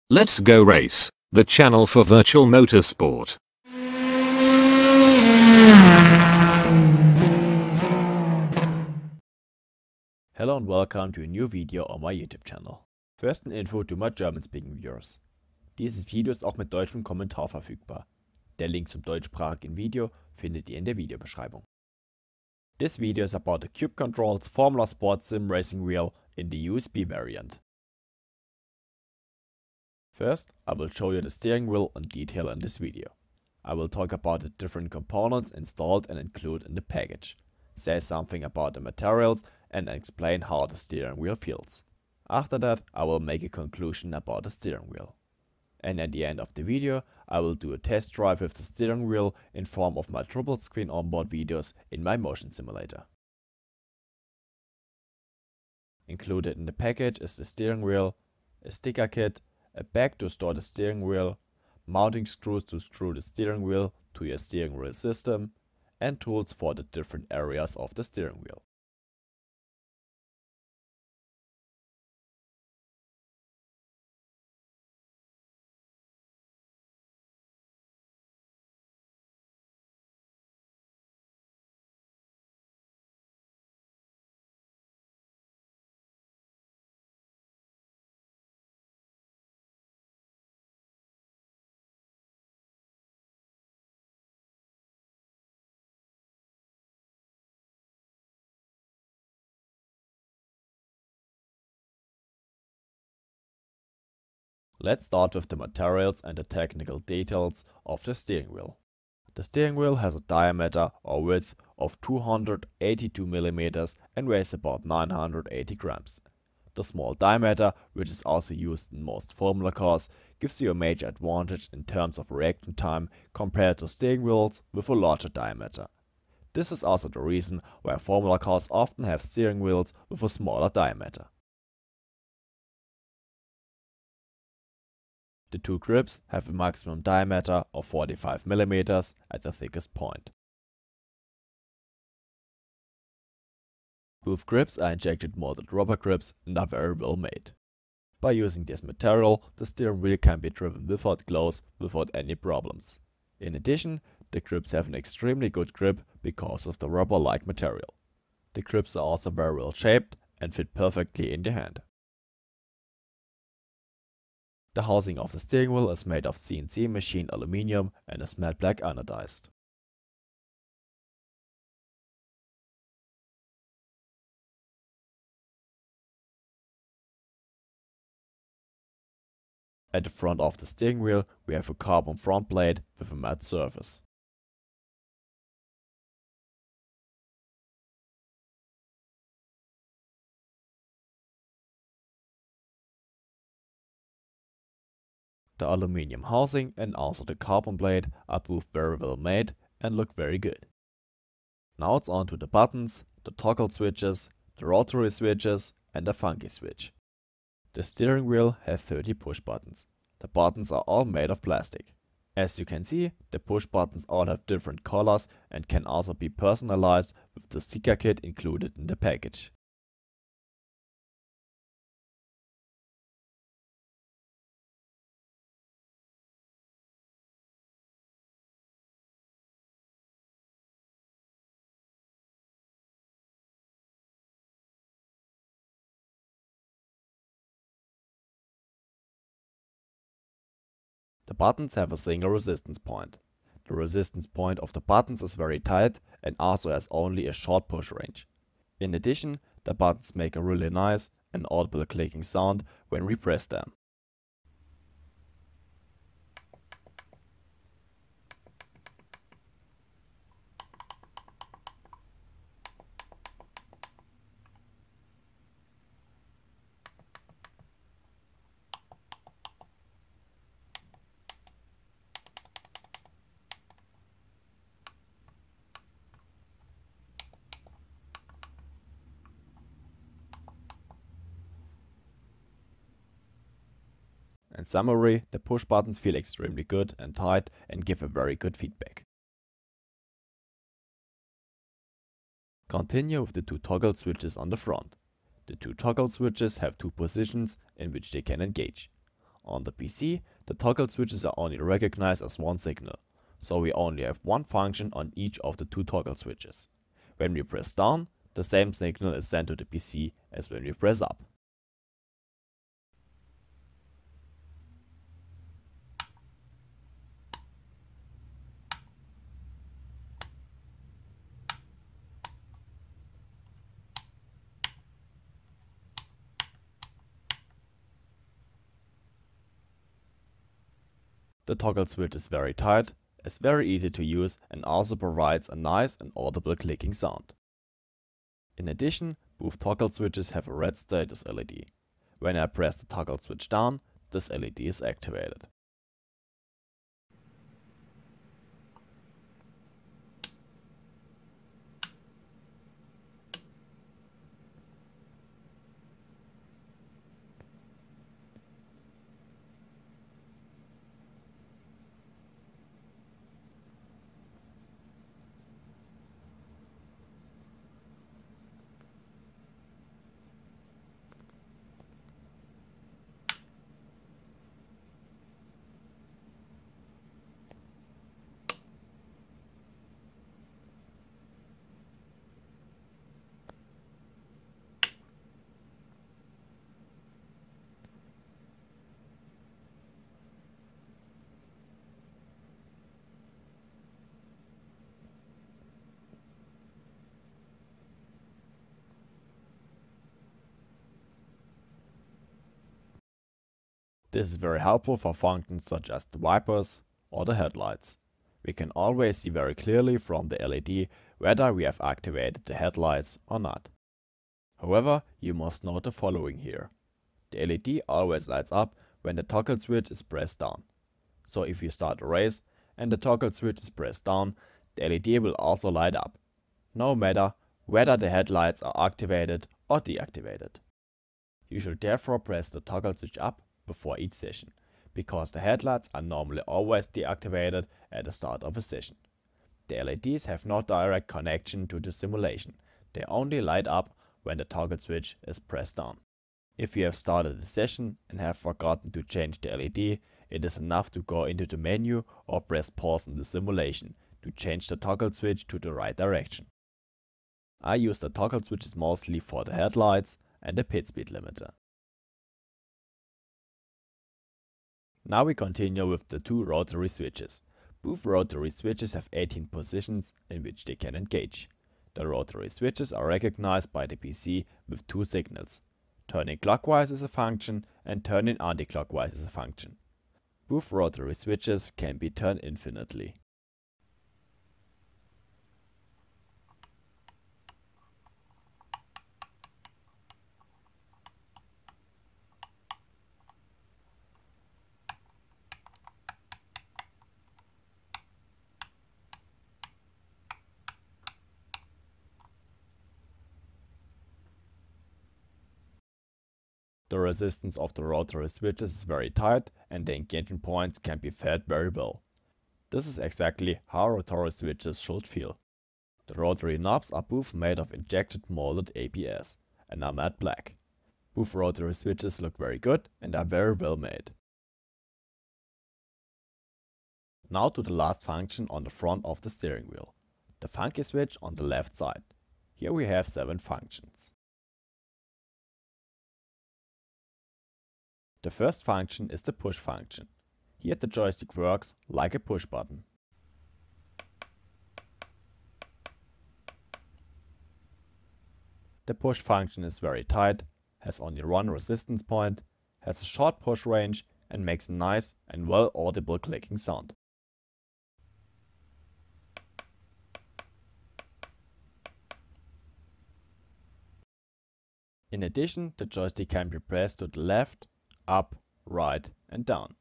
Let's Go Race, the channel for virtual motorsport. Hello and welcome to a new video on my YouTube channel. First an Info to my German-speaking viewers. Dieses Video ist auch mit deutschem Kommentar verfügbar. Der Link zum deutschsprachigen Video findet ihr in der Videobeschreibung. This video is about the Cube Controls Formula Sports Sim Racing Wheel in the USB variant. First, I will show you the steering wheel in detail in this video. I will talk about the different components installed and included in the package, say something about the materials and explain how the steering wheel feels. After that, I will make a conclusion about the steering wheel. And at the end of the video, I will do a test drive with the steering wheel in form of my triple screen onboard videos in my motion simulator. Included in the package is the steering wheel, a sticker kit, a bag to store the steering wheel, mounting screws to screw the steering wheel to your steering wheel system, and tools for the different areas of the steering wheel. Let's start with the materials and the technical details of the steering wheel. The steering wheel has a diameter or width of 282 mm and weighs about 980 grams. The small diameter, which is also used in most formula cars, gives you a major advantage in terms of reaction time compared to steering wheels with a larger diameter. This is also the reason why formula cars often have steering wheels with a smaller diameter. The two grips have a maximum diameter of 45 mm at the thickest point. Both grips are injected molded rubber grips and are very well made. By using this material, the steering wheel can be driven without glows without any problems. In addition, the grips have an extremely good grip because of the rubber-like material. The grips are also very well shaped and fit perfectly in the hand. The housing of the steering wheel is made of CNC machined aluminum and is matte black anodized. At the front of the steering wheel we have a carbon front plate with a matte surface. The aluminium housing and also the carbon plate are both very well made and look very good. Now it's on to the buttons, the toggle switches, the rotary switches and the funky switch. The steering wheel has 30 push buttons. The buttons are all made of plastic. As you can see, the push buttons all have different colors and can also be personalized with the sticker kit included in the package. The buttons have a single resistance point. The resistance point of the buttons is very tight and also has only a short push range. In addition, the buttons make a really nice and audible clicking sound when we press them. In summary, the push buttons feel extremely good and tight and give a very good feedback. Continue with the two toggle switches on the front. The two toggle switches have two positions in which they can engage. On the PC, the toggle switches are only recognized as one signal, so we only have one function on each of the two toggle switches. When we press down, the same signal is sent to the PC as when we press up. The toggle switch is very tight, is very easy to use and also provides a nice and audible clicking sound. In addition, both toggle switches have a red status LED. When I press the toggle switch down, this LED is activated. This is very helpful for functions such as the wipers or the headlights. We can always see very clearly from the LED whether we have activated the headlights or not. However, you must note the following here. The LED always lights up when the toggle switch is pressed down. So if you start a race and the toggle switch is pressed down, the LED will also light up, no matter whether the headlights are activated or deactivated. You should therefore press the toggle switch up before each session, because the headlights are normally always deactivated at the start of a session. The LEDs have no direct connection to the simulation, they only light up when the toggle switch is pressed down. If you have started a session and have forgotten to change the LED, it is enough to go into the menu or press pause in the simulation to change the toggle switch to the right direction. I use the toggle switches mostly for the headlights and the pit speed limiter. Now we continue with the two rotary switches. Both rotary switches have 18 positions in which they can engage. The rotary switches are recognized by the PC with two signals. Turning clockwise is a function and turning anti-clockwise is a function. Both rotary switches can be turned infinitely. The resistance of the rotary switches is very tight and the engagement points can be felt very well. This is exactly how rotary switches should feel. The rotary knobs are both made of injected molded ABS and are matte black. Both rotary switches look very good and are very well made. Now to the last function on the front of the steering wheel, the funky switch on the left side. Here we have 7 functions. The first function is the push function. Here the joystick works like a push button. The push function is very tight, has only one resistance point, has a short push range and makes a nice and well audible clicking sound. In addition, the joystick can be pressed to the left, up, right and down.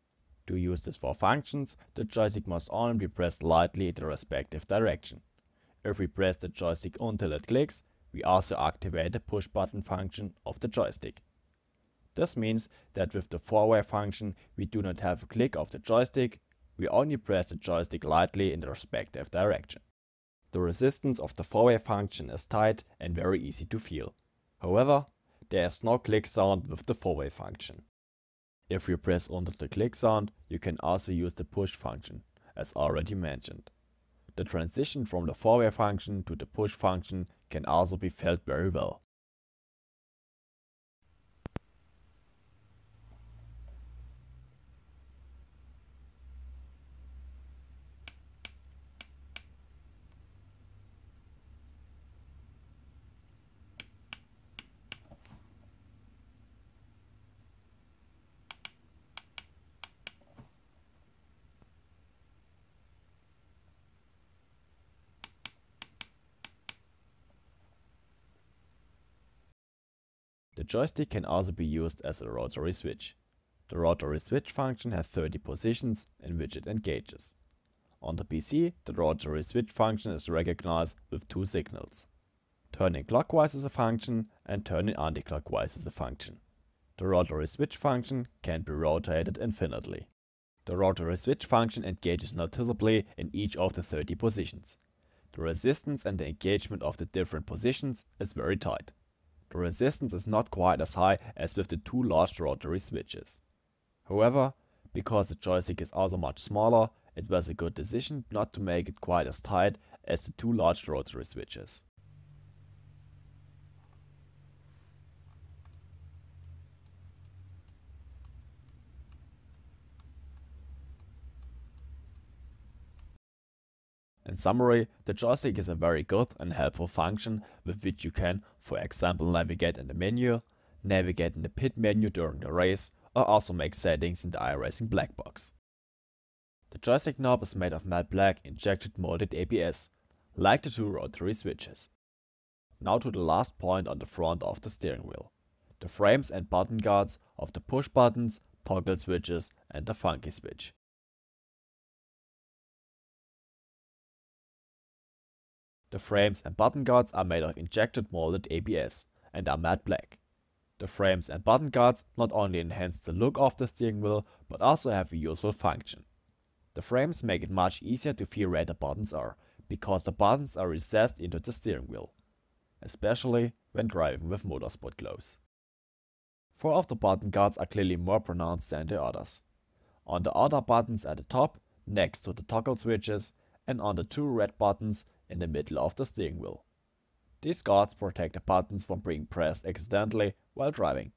To use these 4 functions, the joystick must only be pressed lightly in the respective direction. If we press the joystick until it clicks, we also activate the push button function of the joystick. This means that with the 4-way function we do not have a click of the joystick, we only press the joystick lightly in the respective direction. The resistance of the 4-way function is tight and very easy to feel. However, there is no click sound with the 4-way function. If you press under the click sound, you can also use the push function, as already mentioned. The transition from the forward function to the push function can also be felt very well. The joystick can also be used as a rotary switch. The rotary switch function has 30 positions in which it engages. On the PC, the rotary switch function is recognized with two signals. Turning clockwise is a function and turning anticlockwise is a function. The rotary switch function can be rotated infinitely. The rotary switch function engages noticeably in each of the 30 positions. The resistance and the engagement of the different positions is very tight. The resistance is not quite as high as with the two large rotary switches. However, because the joystick is also much smaller, it was a good decision not to make it quite as tight as the two large rotary switches. In summary, the joystick is a very good and helpful function with which you can, for example, navigate in the menu, navigate in the pit menu during the race, or also make settings in the iRacing black box. The joystick knob is made of matte black injected molded ABS, like the two rotary switches. Now to the last point on the front of the steering wheel: the frames and button guards of the push buttons, toggle switches, and the funky switch. The frames and button guards are made of injected molded ABS and are matte black. The frames and button guards not only enhance the look of the steering wheel, but also have a useful function. The frames make it much easier to feel where the buttons are, because the buttons are recessed into the steering wheel, especially when driving with motorsport clothes. 4 of the button guards are clearly more pronounced than the others. On the other buttons at the top, next to the toggle switches, and on the 2 red buttons in the middle of the steering wheel. These guards protect the buttons from being pressed accidentally while driving.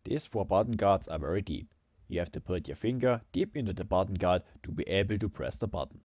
These 4 button guards are very deep. You have to put your finger deep into the button guard to be able to press the button.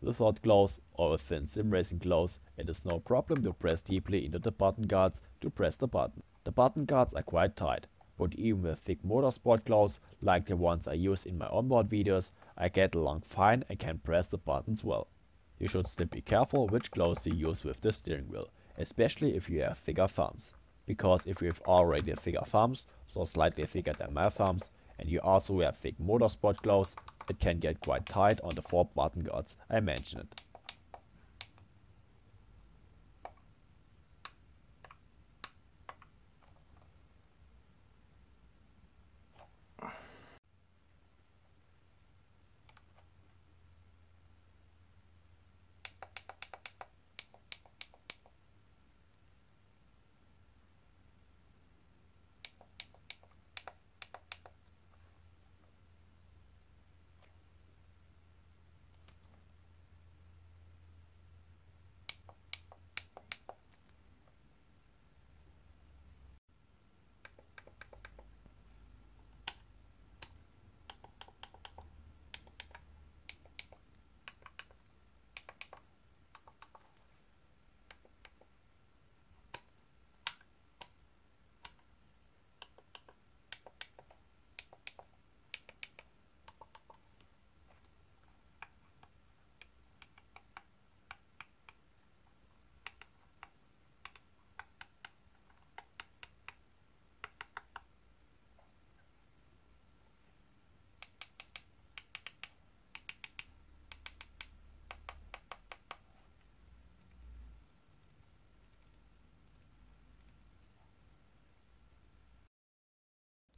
Without gloves or with thin sim racing gloves, it is no problem to press deeply into the button guards to press the button. The button guards are quite tight, but even with thick motorsport gloves like the ones I use in my onboard videos, I get along fine and can press the buttons well. You should still be careful which gloves you use with the steering wheel, especially if you have thicker thumbs. Because if you have already thicker thumbs, so slightly thicker than my thumbs, and you also wear thick motorsport gloves, it can get quite tight on the 4 button guards I mentioned.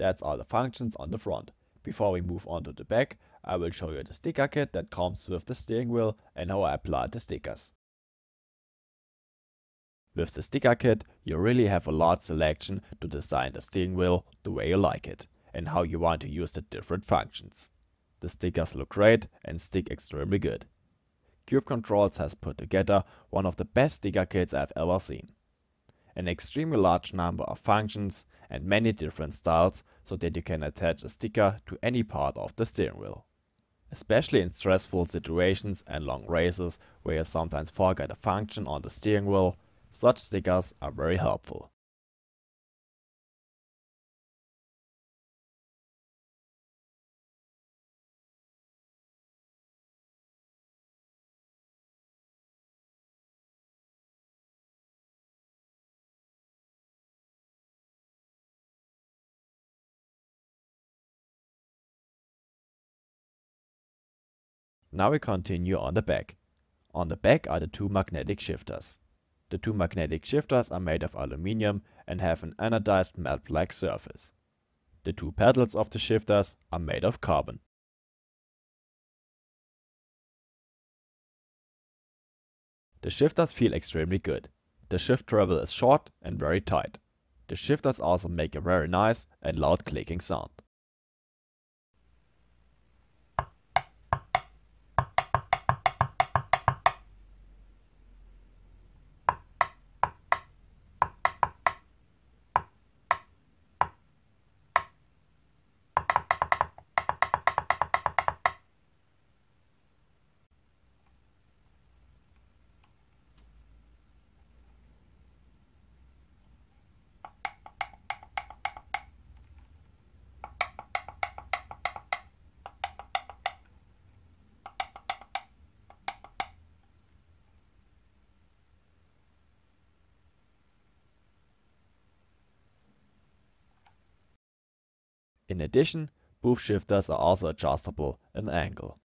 That's all the functions on the front. Before we move on to the back, I will show you the sticker kit that comes with the steering wheel and how I applied the stickers. With the sticker kit, you really have a large selection to design the steering wheel the way you like it and how you want to use the different functions. The stickers look great and stick extremely good. Cube Controls has put together one of the best sticker kits I've ever seen. An extremely large number of functions and many different styles so that you can attach a sticker to any part of the steering wheel. Especially in stressful situations and long races where you sometimes forget a function on the steering wheel, such stickers are very helpful. Now we continue on the back. On the back are the two magnetic shifters. The two magnetic shifters are made of aluminum and have an anodized matte black surface. The two pedals of the shifters are made of carbon. The shifters feel extremely good. The shift travel is short and very tight. The shifters also make a very nice and loud clicking sound. In addition, both shifters are also adjustable in angle.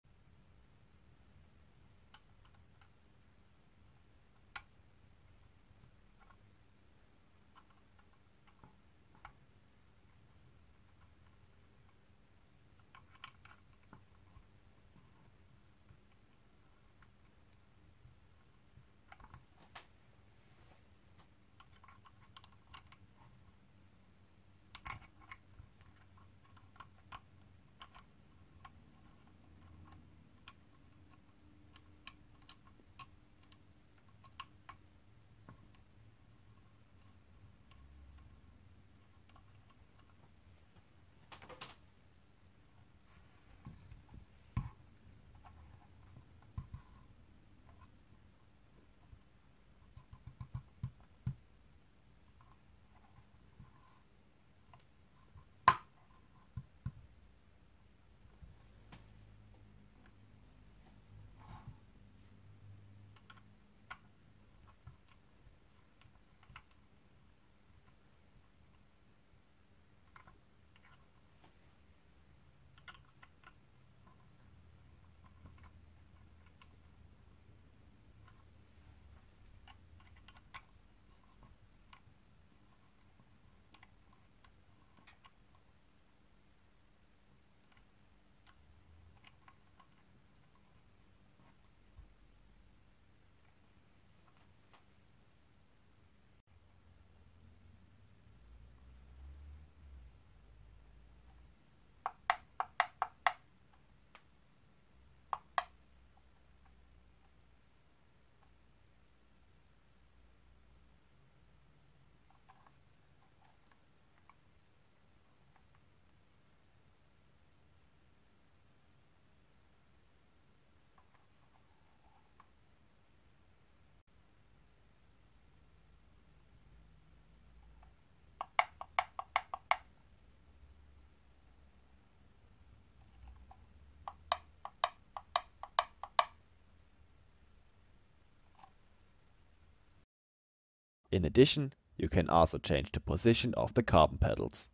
In addition, you can also change the position of the carbon pedals.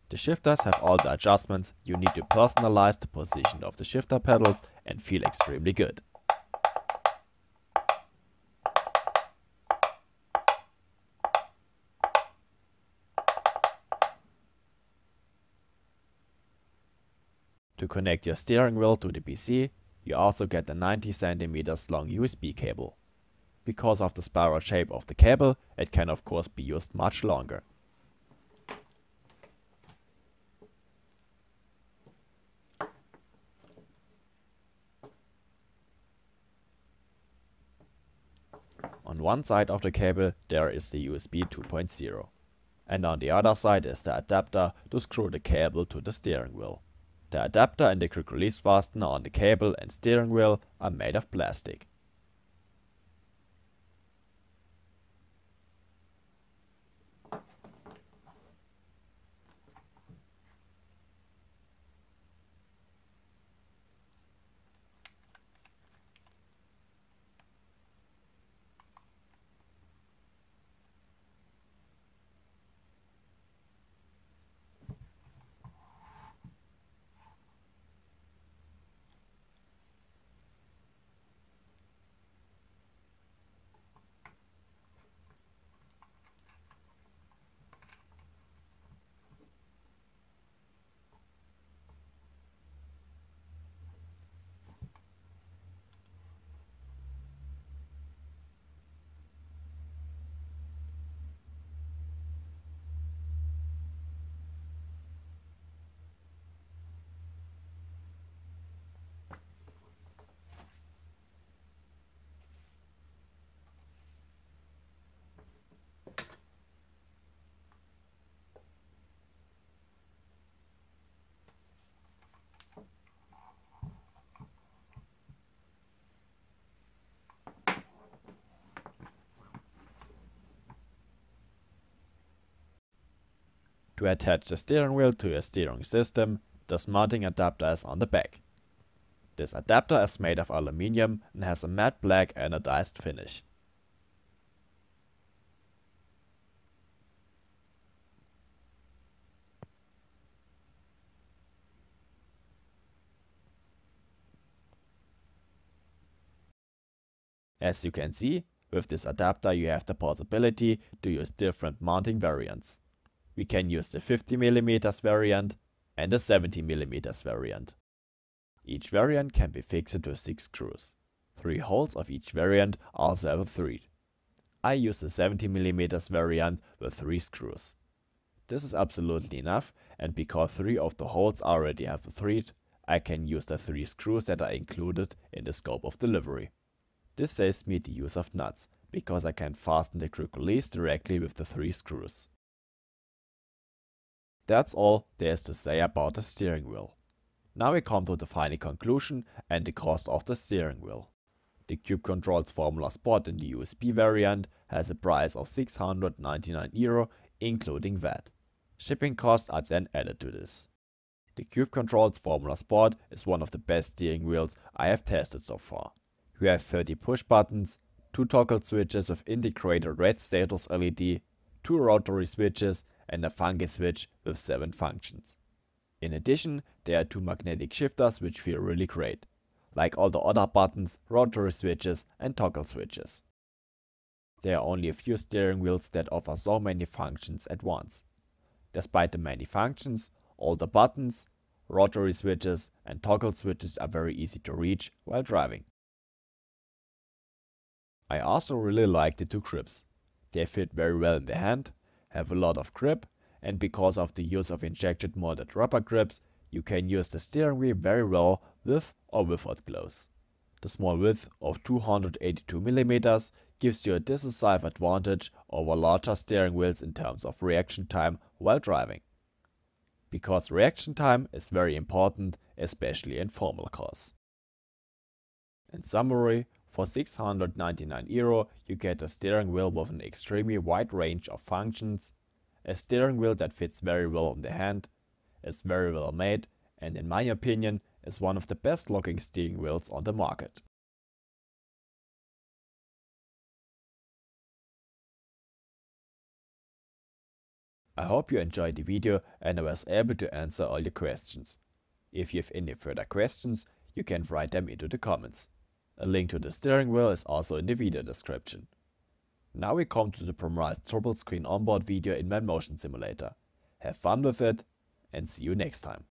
The shifters have all the adjustments you need to personalize the position of the shifter pedals and feel extremely good. To connect your steering wheel to the PC, you also get a 90 cm long USB cable. Because of the spiral shape of the cable, it can of course be used much longer. On one side of the cable there is the USB 2.0, and on the other side is the adapter to screw the cable to the steering wheel. The adapter and the quick release fastener on the cable and steering wheel are made of plastic. To attach the steering wheel to your steering system, the mounting adapter is on the back. This adapter is made of aluminium and has a matte black anodized finish. As you can see, with this adapter you have the possibility to use different mounting variants. We can use the 50mm variant and the 70mm variant. Each variant can be fixed with 6 screws. 3 holes of each variant also have a thread. I use the 70mm variant with 3 screws. This is absolutely enough, and because 3 of the holes already have a thread, I can use the 3 screws that are included in the scope of delivery. This saves me the use of nuts, because I can fasten the quick release directly with the 3 screws. That's all there is to say about the steering wheel. Now we come to the final conclusion and the cost of the steering wheel. The Cube Controls Formula Sport in the USB variant has a price of €699 including VAT. Shipping costs are then added to this. The Cube Controls Formula Sport is one of the best steering wheels I have tested so far. You have 30 push buttons, 2 toggle switches with integrated red status LED, 2 rotary switches and a funky switch with 7 functions. In addition, there are 2 magnetic shifters which feel really great, like all the other buttons, rotary switches and toggle switches. There are only a few steering wheels that offer so many functions at once. Despite the many functions, all the buttons, rotary switches and toggle switches are very easy to reach while driving. I also really like the 2 grips. They fit very well in the hand, have a lot of grip, and because of the use of injection molded rubber grips, you can use the steering wheel very well with or without gloves. The small width of 282mm gives you a decisive advantage over larger steering wheels in terms of reaction time while driving. Because reaction time is very important, especially in formal cars. In summary, for €699 you get a steering wheel with an extremely wide range of functions, a steering wheel that fits very well in the hand, is very well made, and in my opinion is one of the best looking steering wheels on the market. I hope you enjoyed the video and I was able to answer all your questions. If you have any further questions, you can write them into the comments. A link to the steering wheel is also in the video description. Now we come to the promised triple screen onboard video in my motion simulator. Have fun with it and see you next time.